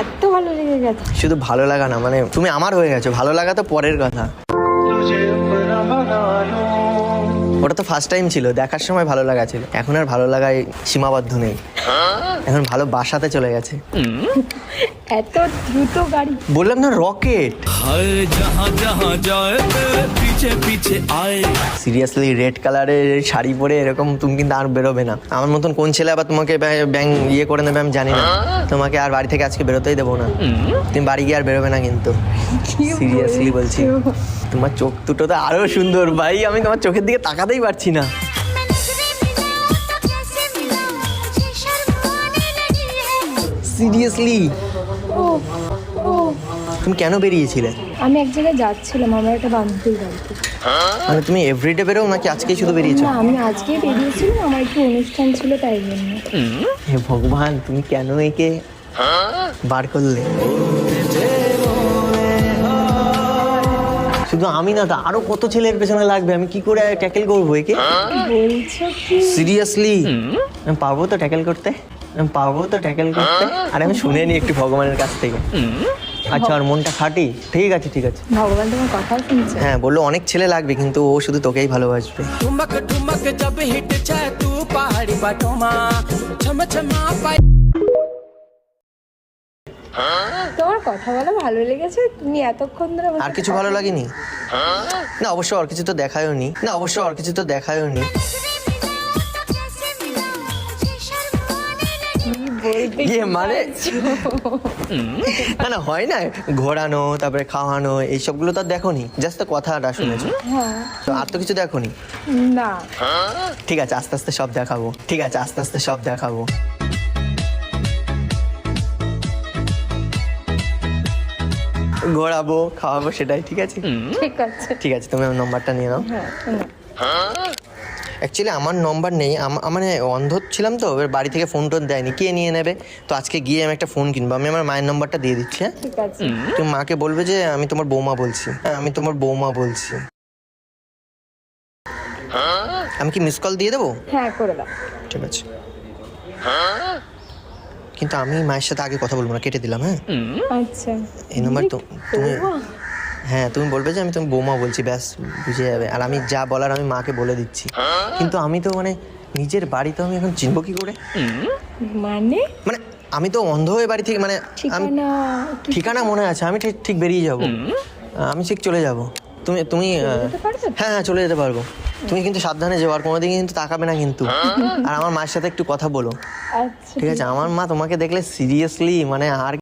এত ভালো লেগে গেছে। শুধু ভালো লাগা না, মানে তুমি আমার হয়ে গেছো, ভালো লাগা তো পরের কথা। ওটা তো ফার্স্ট টাইম ছিল, দেখার সময় ভালো লাগা ছিল, এখন আর ভালো লাগায় সীমাবদ্ধ নেই, এখন ভালো বাসাতে চলে গেছে। এত দ্রুত গাড়ি, বললাম না রকেট। সিরিয়াসলি রেড কালারের শাড়ি পরে এরকম তুমি কিন্তু আর বেরোবে না। আমার মতন কোন ছেলে আবার তোমাকে ব্যাং ইয়ে করে নেবে আমি জানি না। তোমাকে আর বাড়ি থেকে আজকে বেরোতেই দেবো না, তুমি বাড়ি গিয়ে আর বেরোবে না কিন্তু। সিরিয়াসলি বলছি, তোমার চোখ দুটো তো আরো সুন্দর ভাই, আমি তোমার চোখের দিকে তাকাতেই পারছি না। সিরিয়াসলি ও ও তুমি কেন বেরিয়েছিলে? আমি এক জায়গায় যাচ্ছিলাম আমার একটা বান্ধবীর বাড়িতে। মানে তুমি এভরিডে বেরো নাকি আজকেই শুধু বেরিয়েছো? না, আমি আজকেই বেরিয়েছিলাম, আমার একটু অনুষ্ঠান ছিল তাই জন্য। হে ভগবান, তুমি কেন একে বার করলে? শুধু আমি না তো আরো কত ছেলের পেছনে লাগবে, আমি কি করে ট্যাকেল করবো একে? বলছো কি? সিরিয়াসলি আমি পারবো তো ট্যাকেল করতে? আমি পারবো তো ট্যাকেল করতে? আর আমি শুনে নি একটু ভগবানের কাছ থেকে। আচ্ছা, আর মনটা খাটি, ঠিক আছে ঠিক আছে। ভগবান তোমার কথা শুনছে। হ্যাঁ, বললো অনেক ছেলে লাগবে কিন্তু ও শুধু তোকেই ভালোবাসবে। ठुमक ठुमक जब हिट जाए तू पहाड़ी बाटोमा छम छमा पाई। তোমার কথা বলা ভালো লেগেছে, তুমি এতক্ষণ ধরে আর কিছু ভালো লাগেনি? না অবশ্য আর কিছু তো দেখায়ও নি, না অবশ্য আর কিছু তো দেখায়ও নি। ইয়ে মানে না না হয় না, ঘোরানো তারপরে খাওয়ানো এইসবগুলো তো দেখোনি, জাস্ট তো কথাটা শুনেছো। হ্যাঁ। তো আর তো কিছু দেখোনি? না, ঠিক আছে, আস্তে আস্তে সব দেখাবো, ঠিক আছে আস্তে আস্তে সব দেখাবো। ঘোরাবো খাওয়াবো সেটাই, ঠিক আছে ঠিক আছে। ঠিক আছে। তুমি আমার নম্বরটা নিয়ে নাও। হ্যাঁ, না। অ্যাকচুয়ালি আমার নম্বর নেই, মানে অন্ধ ছিলাম তো, এবার বাড়ি থেকে ফোন টোন দেয়নি, কে নিয়ে নেবে? তো আজকে গিয়ে আমি একটা ফোন কিনবো, আমি আমার মায়ের নম্বরটা দিয়ে দিচ্ছি। হ্যাঁ, ঠিক আছে। তুমি মাকে বলবে যে আমি তোমার বৌমা বলছি। হ্যাঁ, আমি তোমার বৌমা বলছি। আমি কি মিস কল দিয়ে দেবো? হ্যাঁ, করে দাও। ঠিক আছে, কিন্তু আমি মায়ের সাথে আগে কথা বলবো না, কেটে দিলাম। হ্যাঁ, আচ্ছা। এই নাম্বার তো তুমি, বৌমা? হ্যাঁ তুমি বলবে যে আমি তুমি বৌমা বলছি, ব্যাস বুঝে যাবে। আর আমি যা বলার আমি মাকে বলে দিচ্ছি, কিন্তু আমি তো মানে নিজের বাড়ি তো আমি এখন চিনবো কি করে? মানে মানে আমি তো অন্ধ হয়ে বাড়ি থেকে, মানে আমি ঠিকানা ঠিকানা মনে আছে, আমি ঠিক ঠিক বেরিয়ে যাব, আমি ঠিক চলে যাব। তুমি তুমি যেতে পারবে? হ্যাঁ হ্যাঁ চলে যেতে পারবো। তুমি কিন্তু সাবধানে যাও, আর কোনোদিন কিন্তু তাকাবে না কিন্তু। আর আমার মায়ের সাথে একটু কথা বলো, আচ্ছা, ঠিক আছে? আমার মা তোমাকে দেখলে সিরিয়াসলি মানে আর